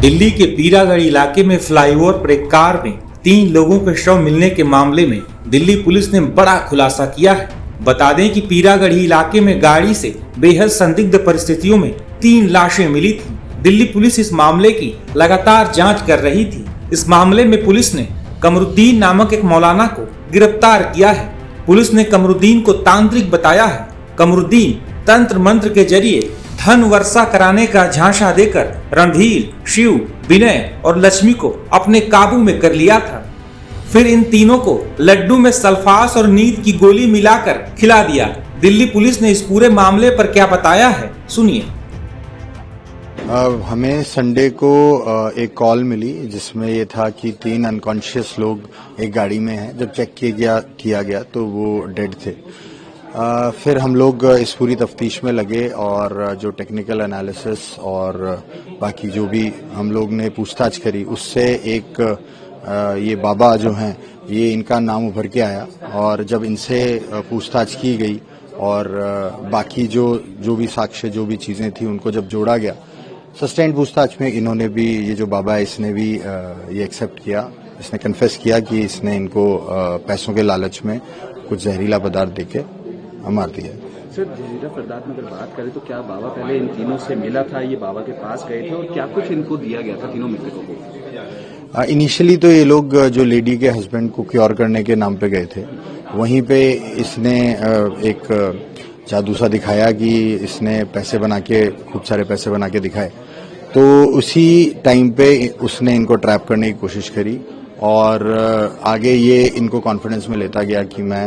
दिल्ली के पीरागढ़ इलाके में फ्लाईओवर पर एक कार में 3 लोगों के शव मिलने के मामले में दिल्ली पुलिस ने बड़ा खुलासा किया है। बता दें कि पीरागढ़ इलाके में गाड़ी से बेहद संदिग्ध परिस्थितियों में 3 लाशें मिली थी। दिल्ली पुलिस इस मामले की लगातार जांच कर रही थी। इस मामले में पुलिस ने कमरुद्दीन नामक एक मौलाना को गिरफ्तार किया है। पुलिस ने कमरुद्दीन को तांत्रिक बताया है। कमरुद्दीन तंत्र मंत्र के जरिए धन वर्षा कराने का झांसा देकर रणधीर, शिव, विनय और लक्ष्मी को अपने काबू में कर लिया था। फिर इन तीनों को लड्डू में सल्फास और नींद की गोली मिलाकर खिला दिया। दिल्ली पुलिस ने इस पूरे मामले पर क्या बताया है, सुनिए। हमें संडे को एक कॉल मिली जिसमें ये था कि 3 अनकॉन्शियस लोग एक गाड़ी में हैं। जब चेक किया गया तो वो डेड थे। फिर हम लोग इस पूरी तफ्तीश में लगे और जो टेक्निकल एनालिसिस और बाकी जो भी हम लोग ने पूछताछ करी उससे एक ये बाबा जो हैं ये इनका नाम उभर के आया। और जब इनसे पूछताछ की गई और बाकी जो भी साक्ष्य जो भी चीज़ें थी उनको जब जोड़ा गया, सस्टेन्ड पूछताछ में इन्होंने भी, ये जो बाबा है इसने भी ये एक्सेप्ट किया, इसने कन्फेस किया कि इसने इनको पैसों के लालच में कुछ जहरीला पदार्थ देके मार दिया। सर, जहरीला पदार्थ में अगर बात करें तो क्या बाबा पहले इन तीनों से मिला था, ये बाबा के पास गए थे और क्या कुछ इनको दिया गया था तीनों मृतकों को? इनिशियली तो ये लोग जो लेडी के हस्बैंड को क्योर करने के नाम पे गए थे, वहीं पे इसने एक जादू सा दिखाया कि इसने पैसे बना के, खूब सारे पैसे बना के दिखाए। तो उसी टाइम पे उसने इनको ट्रैप करने की कोशिश करी और आगे ये इनको कॉन्फिडेंस में लेता गया कि मैं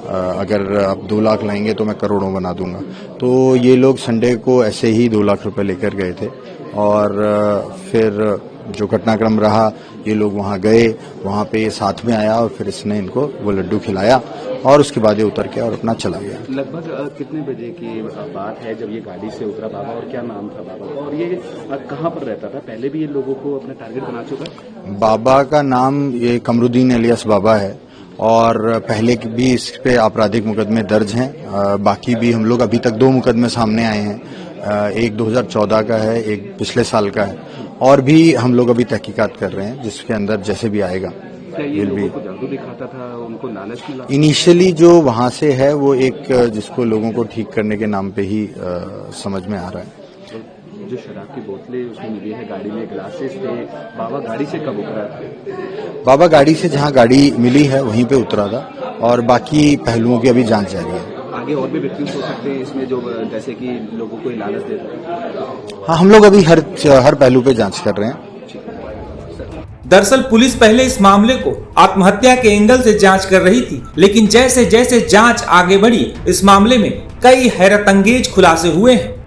अगर आप 2 लाख लाएंगे तो मैं करोड़ों बना दूंगा। तो ये लोग संडे को ऐसे ही 2 लाख रुपए लेकर गए थे और फिर जो घटनाक्रम रहा, ये लोग वहां गए, वहां पे ये साथ में आया और फिर इसने इनको वो लड्डू खिलाया और उसके बाद ये उतर के और अपना चला गया। लगभग कितने बजे की बात है जब ये गाड़ी से उतरा बाबा, और क्या नाम था बाबा का, और ये कहाँ पर रहता था? पहले भी ये लोगों को अपना टारगेट बना चुका है? बाबा का नाम ये कमरुद्दीन एलियास बाबा है और पहले भी इस पे आपराधिक मुकदमे दर्ज हैं। बाकी भी हम लोग अभी तक 2 मुकदमे सामने आए हैं। एक 2014 का है, एक पिछले साल का है और भी हम लोग अभी तहकीकात कर रहे हैं जिसके अंदर जैसे भी आएगा। क्या ये लोगों को जादू दिखाता था, उनको लालच मिला? इनिशियली जो वहां से है वो एक जिसको लोगों को ठीक करने के नाम पे ही समझ में आ रहा है। जो शराब की बोतलें उसमें मिली है, गाड़ी में ग्लासेस थे, बाबा गाड़ी से कब उतरा था? बाबा गाड़ी से जहां गाड़ी मिली है वहीं पे उतरा था और बाकी पहलुओं की अभी जांच जारी है। आगे और भी व्यक्ति हो सकते हैं इसमें जो जैसे कि लोगों को लालच देता है? हाँ, हम लोग अभी हर पहलू पे जांच कर रहे हैं। दरअसल पुलिस पहले इस मामले को आत्महत्या के एंगल से जांच कर रही थी, लेकिन जैसे जैसे जांच आगे बढ़ी इस मामले में कई हैरतअंगेज खुलासे हुए हैं।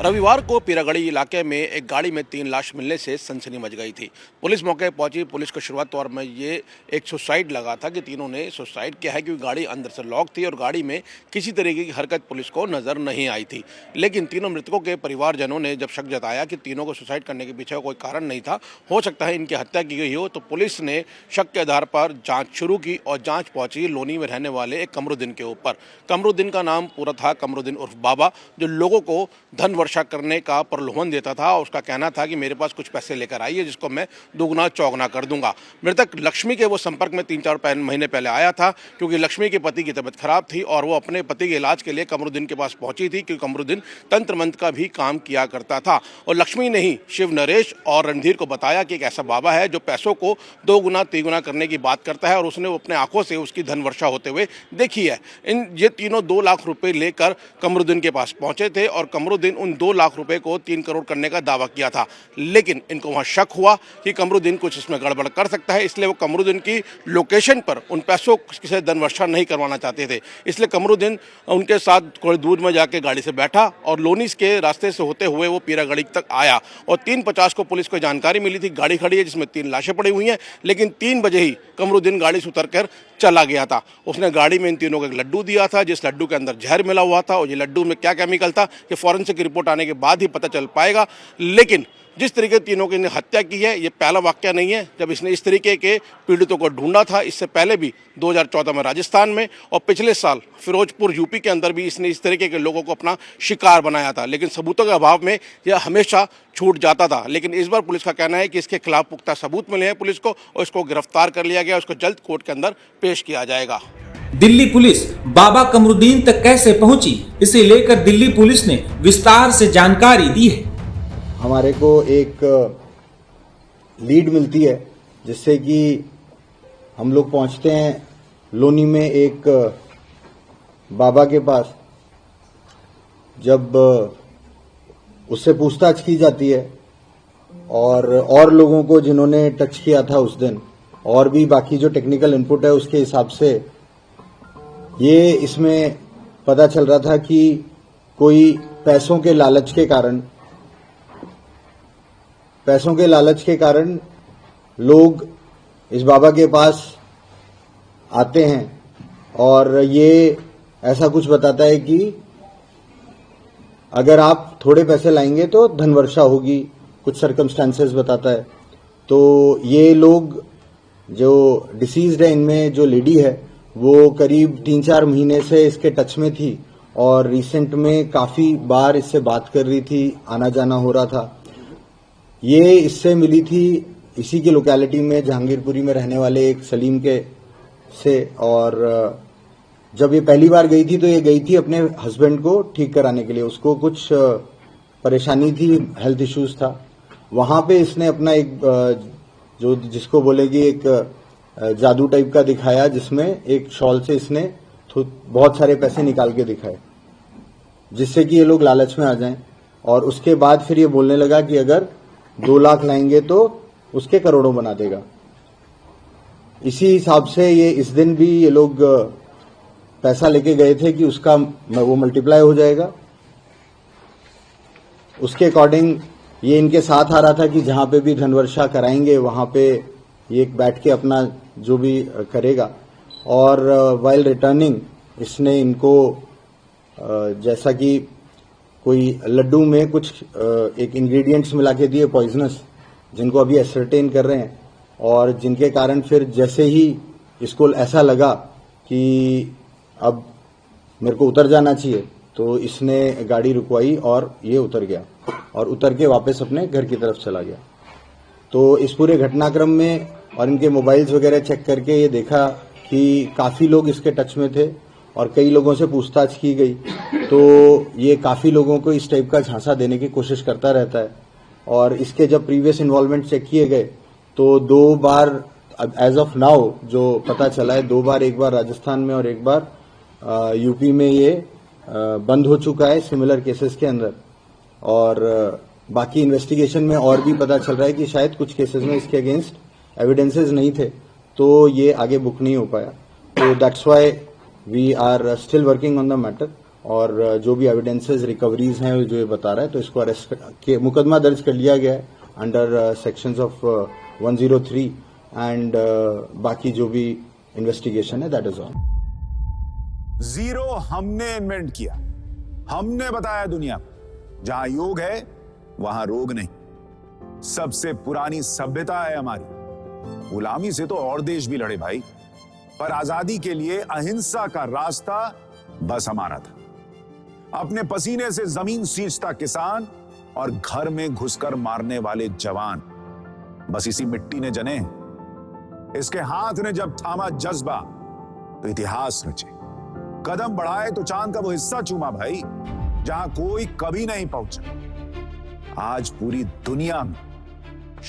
रविवार को पीरागढ़ी इलाके में एक गाड़ी में 3 लाश मिलने से सनसनी मच गई थी। पुलिस मौके पहुंची। पुलिस को शुरुआत तौर में ये एक सुसाइड लगा था कि तीनों ने सुसाइड किया है, क्योंकि गाड़ी अंदर से लॉक थी और गाड़ी में किसी तरीके की हरकत पुलिस को नजर नहीं आई थी। लेकिन तीनों मृतकों के परिवारजनों ने जब शक जताया कि तीनों को सुसाइड करने के पीछे कोई कारण नहीं था, हो सकता है इनकी हत्या की गई हो, तो पुलिस ने शक के आधार पर जाँच शुरू की और जाँच पहुंची लोनी में रहने वाले एक कमरुद्दीन के ऊपर। कमरुद्दीन का नाम पूरा था कमरुद्दीन उर्फ बाबा, जो लोगों को धन वर्षा करने का प्रलोभन देता था और उसका कहना था कि मेरे पास कुछ पैसे लेकर आइए जिसको मैं दुगना चौगना कर दूंगा। मृतक लक्ष्मी के वो संपर्क में 3-4 महीने पहले आया था, क्योंकि लक्ष्मी के पति की तबीयत खराब थी और वो अपने पति के इलाज के लिए कमरुद्दीन के पास पहुंची थी, क्योंकि कमरुद्दीन तंत्र मंत्र का भी काम किया करता था। और लक्ष्मी ने ही शिव, नरेश और रणधीर को बताया कि एक ऐसा बाबा है जो पैसों को 2 गुना 3 गुना करने की बात करता है और उसने अपने आंखों से उसकी धन वर्षा होते हुए देखी है। ये तीनों 2 लाख रुपए लेकर कमरुद्दीन के पास पहुंचे थे और कमरुद्दीन उन 2 लाख रुपए को 3 करोड़ करने का दावा किया था। लेकिन इनको वहां शक हुआ कि कमरुद्दीन कुछ इसमें गड़बड़ कर सकता है, इसलिए वो कमरुद्दीन की लोकेशन पर उन पैसों से धन वर्षा नहीं करवाना चाहते थे। इसलिए कमरुद्दीन उनके साथ थोड़ी दूर में जाके गाड़ी से बैठा और लोनीस के रास्ते से होते हुए वो पीरागढ़ी तक आया और 3:50 को पुलिस को जानकारी मिली थी गाड़ी खड़ी है जिसमें 3 लाशें पड़ी हुई हैं। लेकिन 3 बजे ही कमरुद्दीन गाड़ी से उतरकर चला गया था। उसने गाड़ी में इन तीनों को एक लड्डू दिया था जिस लड्डू के अंदर जहर मिला हुआ था और ये लड्डू में क्या केमिकल था, ये फॉरेंसिक रिपोर्ट आने के बाद ही पता चल पाएगा। लेकिन जिस तरीके तीनों की हत्या की है, ये पहला वाकया नहीं है जब इसने इस तरीके के पीड़ितों को ढूंढा था। इससे पहले भी 2014 में राजस्थान में और पिछले साल फिरोजपुर यूपी के अंदर भी इसने इस तरीके के लोगों को अपना शिकार बनाया था, लेकिन सबूतों के अभाव में यह हमेशा छूट जाता था। लेकिन इस बार पुलिस का कहना है कि इसके खिलाफ पुख्ता सबूत मिले हैं पुलिस को और इसको गिरफ्तार कर लिया गया, उसको जल्द कोर्ट के अंदर पेश किया जाएगा। दिल्ली पुलिस बाबा कमरुद्दीन तक कैसे पहुंची, इसे लेकर दिल्ली पुलिस ने विस्तार से जानकारी दी है। हमारे को एक लीड मिलती है जिससे कि हम लोग पहुंचते हैं लोनी में एक बाबा के पास। जब उससे पूछताछ की जाती है और लोगों को जिन्होंने टच किया था उस दिन, और भी बाकी जो टेक्निकल इनपुट है उसके हिसाब से ये इसमें पता चल रहा था कि कोई पैसों के लालच के कारण लोग इस बाबा के पास आते हैं और ये ऐसा कुछ बताता है कि अगर आप थोड़े पैसे लाएंगे तो धनवर्षा होगी, कुछ सर्कमस्टांसेस बताता है। तो ये लोग जो डिसीज्ड है, इनमें जो लेडी है वो करीब 3-4 महीने से इसके टच में थी और रिसेंट में काफी बार इससे बात कर रही थी, आना जाना हो रहा था। ये इससे मिली थी इसी की लोकेलिटी में, जहांगीरपुरी में रहने वाले एक सलीम के से। और जब ये पहली बार गई थी तो ये गई थी अपने हस्बैंड को ठीक कराने के लिए, उसको कुछ परेशानी थी, हेल्थ इश्यूज था। वहां पे इसने अपना एक जो जिसको बोलेगी एक जादू टाइप का दिखाया, जिसमें एक शॉल से इसने बहुत सारे पैसे निकाल के दिखाए जिससे कि ये लोग लालच में आ जाएं। और उसके बाद फिर ये बोलने लगा कि अगर 2 लाख लाएंगे तो उसके करोड़ों बना देगा। इसी हिसाब से ये इस दिन भी ये लोग पैसा लेके गए थे कि उसका वो मल्टीप्लाई हो जाएगा। उसके अकॉर्डिंग ये इनके साथ आ रहा था कि जहां पे भी धनवर्षा कराएंगे वहां पे ये बैठ के अपना जो भी करेगा। और वाइल रिटर्निंग इसने इनको जैसा कि कोई लड्डू में कुछ एक इंग्रेडिएंट्स मिला के दिए पॉइजनस, जिनको अभी एसरटेन कर रहे हैं, और जिनके कारण फिर जैसे ही इसको ऐसा लगा कि अब मेरे को उतर जाना चाहिए तो इसने गाड़ी रुकवाई और ये उतर गया और उतर के वापस अपने घर की तरफ चला गया। तो इस पूरे घटनाक्रम में और इनके मोबाइल्स वगैरह चेक करके ये देखा कि काफी लोग इसके टच में थे और कई लोगों से पूछताछ की गई। तो ये काफी लोगों को इस टाइप का झांसा देने की कोशिश करता रहता है। और इसके जब प्रीवियस इन्वॉल्वमेंट चेक किए गए तो 2 बार एज ऑफ नाउ जो पता चला है, 2 बार, एक बार राजस्थान में और एक बार यूपी में ये बंद हो चुका है सिमिलर केसेस के अंदर। और बाकी इन्वेस्टिगेशन में और भी पता चल रहा है कि शायद कुछ केसेस में इसके अगेंस्ट एविडेंसेस नहीं थे तो ये आगे बुक नहीं हो पाया। तो that's why we are still working on the matter. और जो भी एविडेंसेस रिकवरीज हैं जो ये बता रहा है, तो इसको अरेस्ट के मुकदमा दर्ज कर लिया गया है अंडर सेक्शंस ऑफ 103 एंड बाकी जो भी इन्वेस्टिगेशन है दैट इज ऑन। जीरो हमने इन्वेंट किया, हमने बताया दुनिया को जहां योग है वहां रोग नहीं। सबसे पुरानी सभ्यता है हमारी। गुलामी से तो और देश भी लड़े भाई, पर आजादी के लिए अहिंसा का रास्ता बस हमारा था। अपने पसीने से जमीन सींचता किसान और घर में घुसकर मारने वाले जवान, बस इसी मिट्टी ने जने। इसके हाथ ने जब थामा जज्बा तो इतिहास रचे। कदम बढ़ाए तो चांद का वो हिस्सा चूमा भाई जहां कोई कभी नहीं पहुंचा। आज पूरी दुनिया में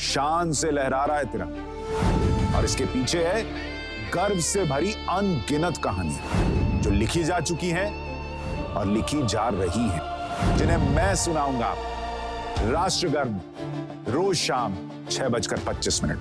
शान से लहरा रहा है तिरंगा, और इसके पीछे है गर्व से भरी अनगिनत कहानियां जो लिखी जा चुकी हैं और लिखी जा रही हैं, जिन्हें मैं सुनाऊंगा राष्ट्रगर्व रोज शाम 6:25 पर।